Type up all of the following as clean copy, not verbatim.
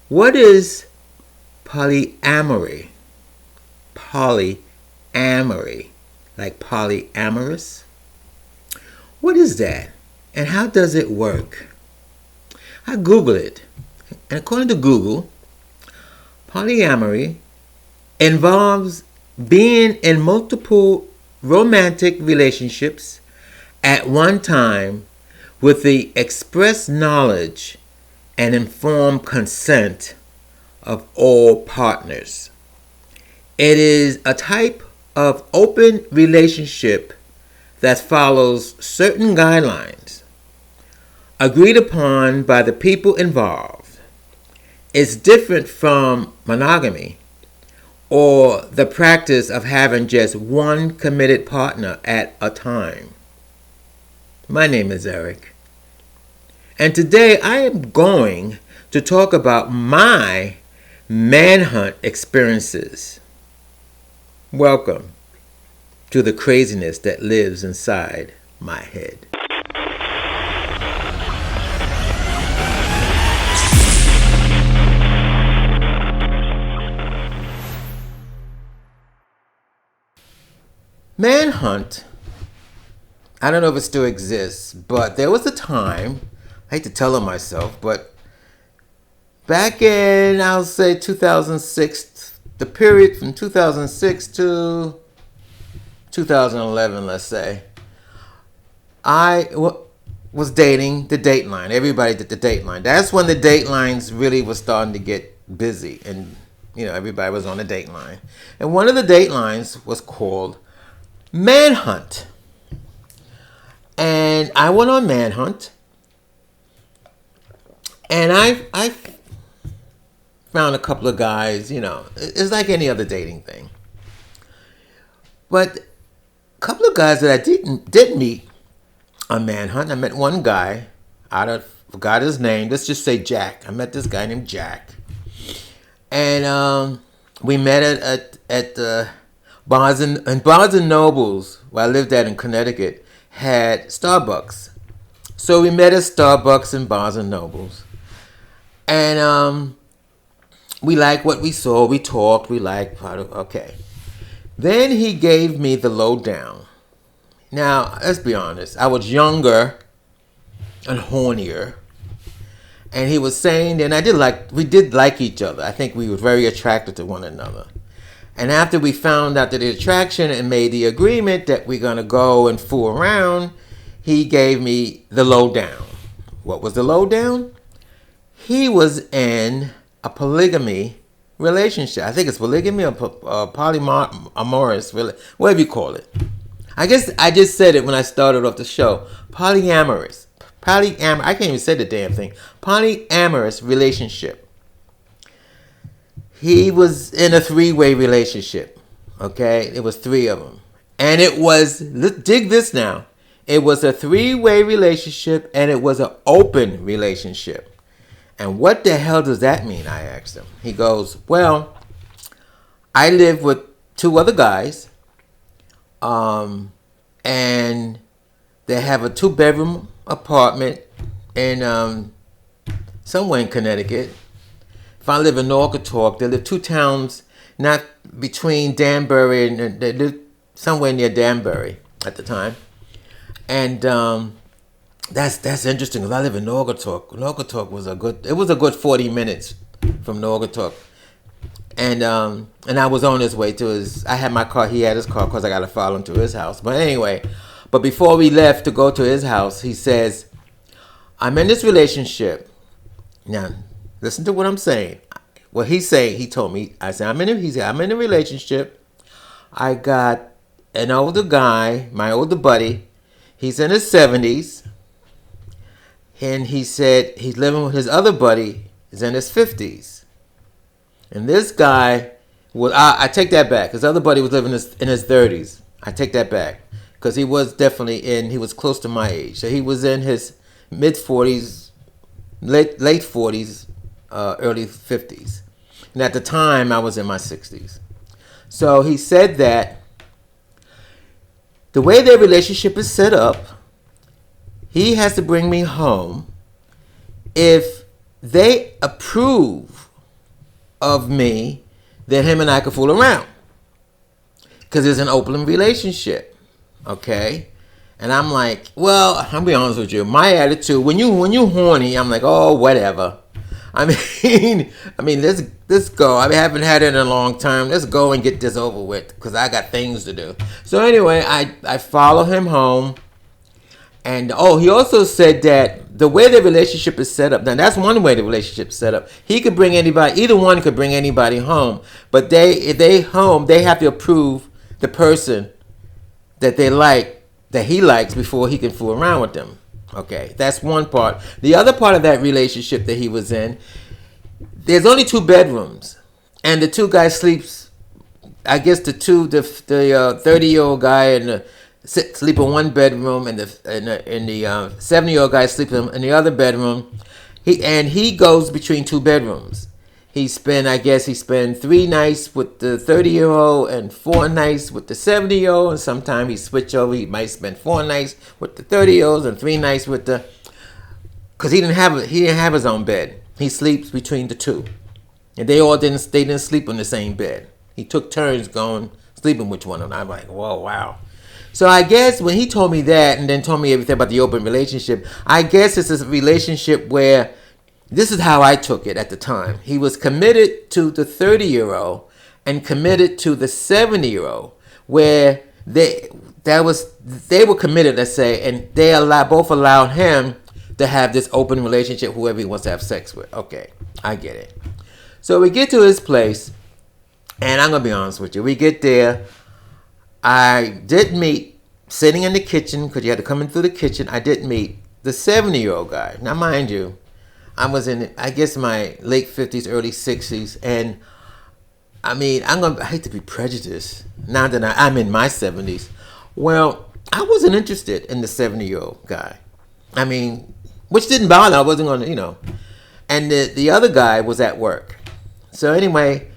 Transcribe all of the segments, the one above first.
What is polyamory? Polyamory, like polyamorous? What is that? And how does it work? I Googled it. And according to Google, polyamory involves being in multiple romantic relationships at one time with the express knowledge and informed consent of all partners. It is a type of open relationship that follows certain guidelines agreed upon by the people involved. It's different from monogamy or the practice of having just one committed partner at a time. My name is Eric, and today I am going to talk about my manhunt experiences. Welcome to the craziness that lives inside my head. Manhunt, I don't know if it still exists, but there was a time, I hate to tell on myself, but back in, I'll say 2006, the period from 2006 to 2011, let's say, I was dating the Dateline. Everybody did the Dateline. That's when the Datelines really was starting to get busy, and everybody was on the Dateline. And one of the Datelines was called Manhunt. And I went on Manhunt, and I found a couple of guys. It's like any other dating thing. But a couple of guys that I did meet on Manhunt. I met one guy. I forgot his name. Let's just say Jack. I met this guy named Jack, and we met at Barnes and Nobles, where I lived at in Connecticut, had Starbucks. So we met at Starbucks and Barnes and Nobles. And we liked what we saw. We talked. We liked, okay. Then he gave me the lowdown. Now, let's be honest. I was younger and hornier. And he was saying, and we did like each other. I think we were very attracted to one another. And after we found out the attraction and made the agreement that we're going to go and fool around, he gave me the lowdown. What was the lowdown? He was in a polygamy relationship. I think it's polygamy or polyamorous, whatever you call it. I guess I just said it when I started off the show. Polyamorous. I can't even say the damn thing. Polyamorous relationship. He was in a 3-way relationship, okay? It was 3 of them. And it was, dig this now, it was a 3-way relationship, and it was an open relationship. And what the hell does that mean, I asked him. He goes, well, I live with 2 other guys, and they have a 2-bedroom apartment in somewhere in Connecticut. If I live in Naugatuck, they live 2 towns, not between Danbury and they live somewhere near Danbury at the time. And that's interesting because I live in Naugatuck. Naugatuck was a good 40 minutes from Naugatuck. And I was on his way to his. I had my car. He had his car because I got to follow him to his house. But anyway, before we left to go to his house, he says, "I'm in this relationship now." Listen to what I'm saying. What he's saying, he told me. I said, I'm in a relationship. I got an older guy, my older buddy. He's in his 70s. And he said he's living with his other buddy. He's in his 50s. And this guy, I take that back. His other buddy was living in his 30s. I take that back. Because he was definitely he was close to my age. So he was in his mid-40s, late 40s. Early 50s. And at the time, I was in my 60s. So he said that the way their relationship is set up, he has to bring me home if they approve of me that him and I could fool around. Because it's an open relationship. Okay? And I'm like, well, I'll be honest with you. My attitude, when you horny, I'm like, oh, whatever. I mean, let's go. I haven't had it in a long time. Let's go and get this over with because I got things to do. So anyway, I follow him home. And he also said that the way the relationship is set up, now that's one way the relationship is set up. He could bring anybody, either one could bring anybody home. But if they home, they have to approve the person that he likes before he can fool around with them. Okay, that's one part. The other part of that relationship that he was in, there's only 2 bedrooms. And the 2 guys sleeps, I guess the 30-year-old guy and sleep in one bedroom, and the 70-year-old guy sleep in the other bedroom. He goes between 2 bedrooms. He spent 3 nights with the 30-year-old and 4 nights with the 70-year-old, and sometimes he switch over. He might spend 4 nights with the 30-year-olds and 3 nights with because he didn't have his own bed. He sleeps between the 2, and they didn't sleep on the same bed. He took turns sleeping with one of them. I'm like, whoa, wow. So I guess when he told me that and then told me everything about the open relationship, I guess it's a relationship where this is how I took it at the time. He was committed to the 30-year-old and committed to the 70-year-old, where they were committed, let's say, and they both allowed him to have this open relationship, whoever he wants to have sex with. Okay, I get it. So we get to his place, and I'm gonna be honest with you. We get there. I did meet, sitting in the kitchen, because you had to come in through the kitchen, I did meet the 70-year-old guy. Now, mind you, I was in, I guess, my late 50s, early 60s, and I hate to be prejudiced, now that I'm in my 70s. Well, I wasn't interested in the 70-year-old guy. Which didn't bother, I wasn't going to, And the other guy was at work. So anyway,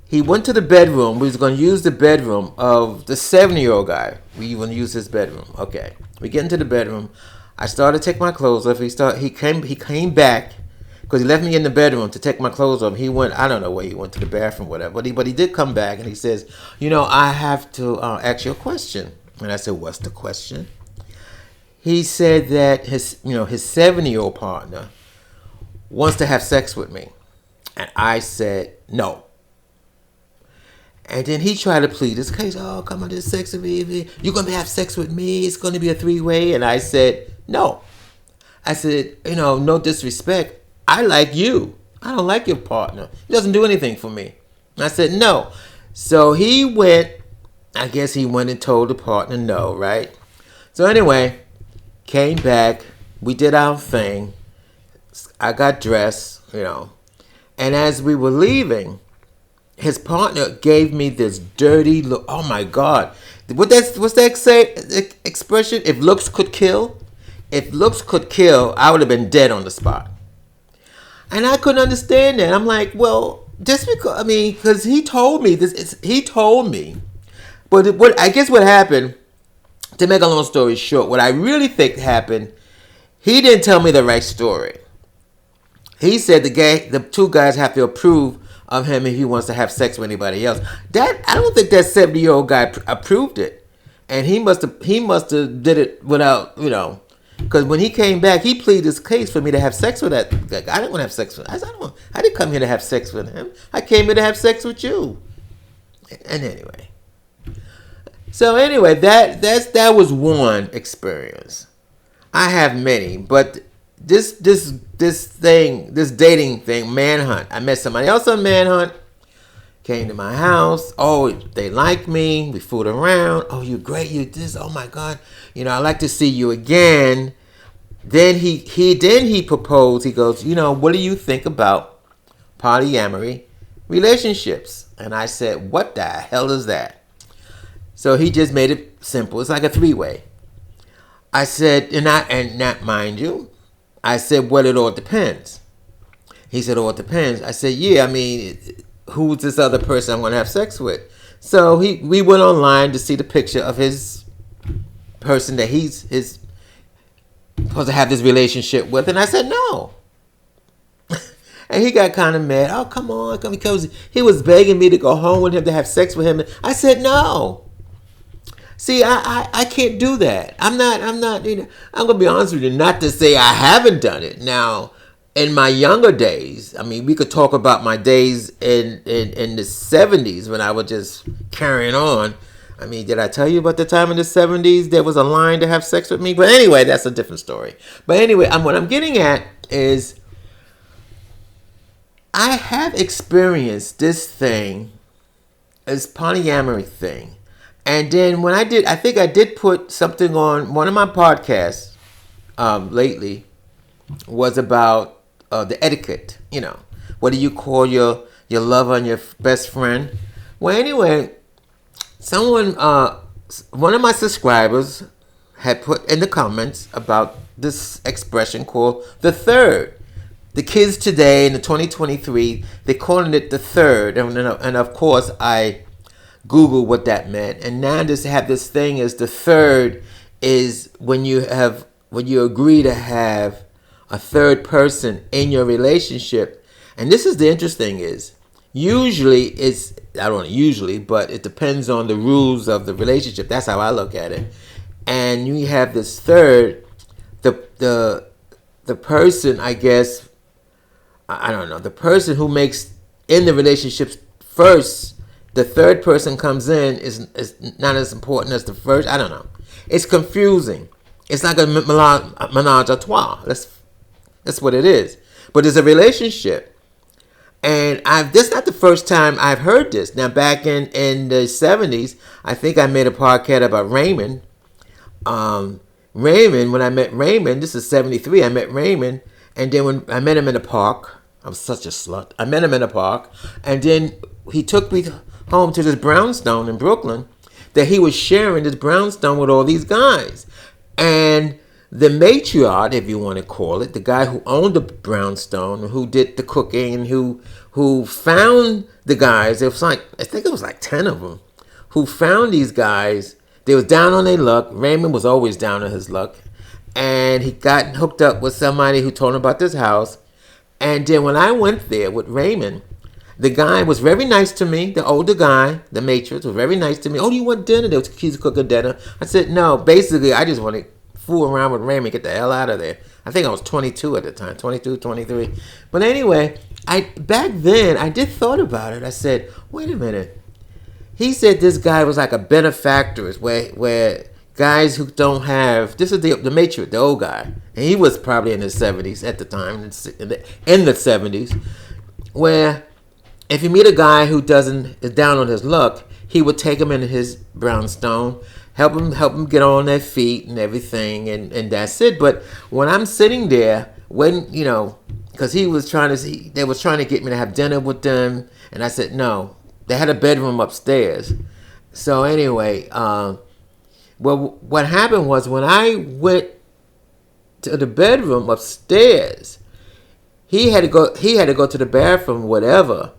he went to the bedroom. We was going to use the bedroom of the 70-year-old guy. We want to use his bedroom. Okay. We get into the bedroom. I started to take my clothes off. He came back because he left me in the bedroom to take my clothes off. He went, I don't know where he went, to the bathroom, whatever. But he did come back and he says, I have to ask you a question. And I said, what's the question? He said that his 70-year-old partner wants to have sex with me. And I said, no. And then he tried to plead his case. Oh, come on, this sex with me. You're going to have sex with me. It's going to be a 3-way. And I said, no. I said, no disrespect. I like you. I don't like your partner. He doesn't do anything for me. And I said, no. So he went and told the partner no, right? So anyway, came back. We did our thing. I got dressed, And as we were leaving, his partner gave me this dirty look. Oh my God. What's that expression? If looks could kill? If looks could kill, I would have been dead on the spot. And I couldn't understand that. I'm like, well, just because he told me this. He told me. But what happened, to make a long story short, what I really think happened, he didn't tell me the right story. He said the 2 guys have to approve of him if he wants to have sex with anybody else. I don't think that 70-year-old guy approved it, and he must have did it without, because when he came back, he pleaded his case for me to have sex with that guy. I didn't want to have sex with him. I didn't come here to have sex with him. I came here to have sex with you. And anyway, that was one experience. I have many, but this dating thing, Manhunt. I met somebody else on Manhunt. Came to my house. Oh, they like me. We fooled around. Oh, you're great. You this. Oh my God. I'd like to see you again. Then he proposed. He goes, what do you think about polyamory relationships? And I said, what the hell is that? So he just made it simple. It's like a 3-way. I said, and not mind you, I said, well, it all depends. He said, oh, it depends. I said, yeah, who's this other person I'm going to have sex with? So we went online to see the picture of his person that he's supposed to have this relationship with. And I said, no. And he got kind of mad. Oh, come on, come, because he was begging me to go home with him, to have sex with him. I said no. See, I can't do that. I'm not, I'm going to be honest with you, not to say I haven't done it. Now, in my younger days, I mean, we could talk about my days in the 70s when I was just carrying on. I mean, did I tell you about the time in the 70s there was a line to have sex with me? But anyway, that's a different story. But anyway, what I'm getting at is I have experienced this thing, this polyamory thing. And then when I think I did put something on one of my podcasts lately, was about the etiquette. What do you call your lover and your best friend? Well, anyway, one of my subscribers had put in the comments about this expression called the third. The kids today in the 2023, they're calling it the third, and of course I Google what that meant, and now just have this thing as the third is when you agree to have a third person in your relationship. And this is the interesting is usually but it depends on the rules of the relationship. That's how I look at it. And you have this third, the person, I guess, I don't know, the person who makes in the relationships first. The third person comes in is not as important as the first. I don't know. It's confusing. It's like a menage a trois. That's what it is. But it's a relationship. And this is not the first time I've heard this. Now, back in the 70s, I think I made a podcast about Raymond. When I met Raymond, this is 73, I met Raymond. And then when I met him in the park, I'm such a slut. I met him in the park. And then he took me home to this brownstone in Brooklyn that he was sharing this brownstone with all these guys. And the matriarch, if you want to call it, the guy who owned the brownstone, who did the cooking, and who found the guys, I think it was like 10 of them, who found these guys. They was down on their luck. Raymond was always down on his luck. And he got hooked up with somebody who told him about this house. And then when I went there with Raymond, the guy was very nice to me. The older guy, the matriarch, was very nice to me. Oh, do you want dinner? He's cooking dinner. I said, no. Basically, I just want to fool around with Raymond, get the hell out of there. I think I was 22 at the time, 22, 23. But anyway, back then, I did thought about it. I said, wait a minute. He said this guy was like a benefactor, where guys who don't have, this is the matriarch, the old guy. And he was probably in his 70s at the time, in the 70s, where if you meet a guy who is down on his luck, he would take him into his brownstone, help him get on their feet and everything, and that's it. But when I'm sitting there, because they was trying to get me to have dinner with them, and I said no. They had a bedroom upstairs. So anyway, what happened was when I went to the bedroom upstairs, he had to go to the bathroom, whatever.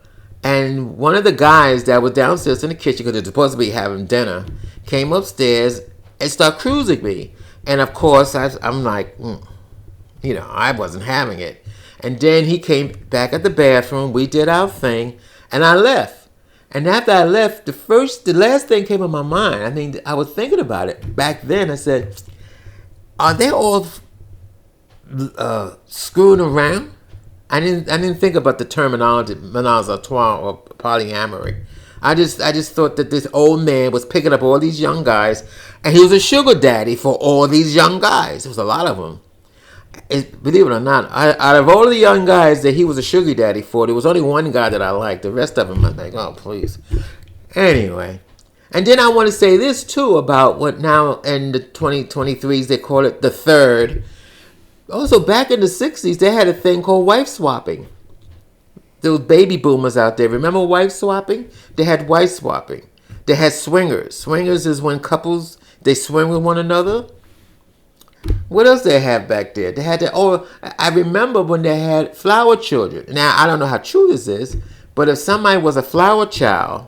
And one of the guys that was downstairs in the kitchen, because they're supposed to be having dinner, came upstairs and started cruising me. And of course, I'm like, I wasn't having it. And then he came back at the bathroom. We did our thing, and I left. And after I left, the last thing came in my mind. I mean, I was thinking about it back then. I said, are they all screwing around? I didn't think about the terminology menage a trois or polyamory. I just thought that this old man was picking up all these young guys, and he was a sugar daddy for all these young guys. There was a lot of them. Believe it or not, out of all the young guys that he was a sugar daddy for, there was only one guy that I liked. The rest of them, I'm like, oh, please. Anyway. And then I want to say this, too, about what now in the 2023s, they call it the third. Also, back in the 60s, they had a thing called wife swapping. Those baby boomers out there, remember wife swapping? They had wife swapping. They had swingers. Swingers is when couples, they swing with one another. What else they have back there? They had that. Oh, I remember when they had flower children. Now, I don't know how true this is, but if somebody was a flower child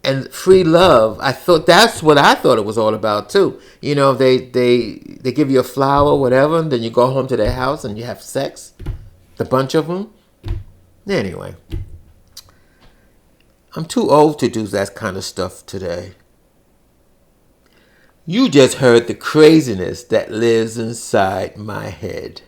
and free love, I thought that's what I thought it was all about too. They give you a flower, whatever, and then you go home to their house and you have sex. The bunch of them. Anyway, I'm too old to do that kind of stuff today. You just heard the craziness that lives inside my head.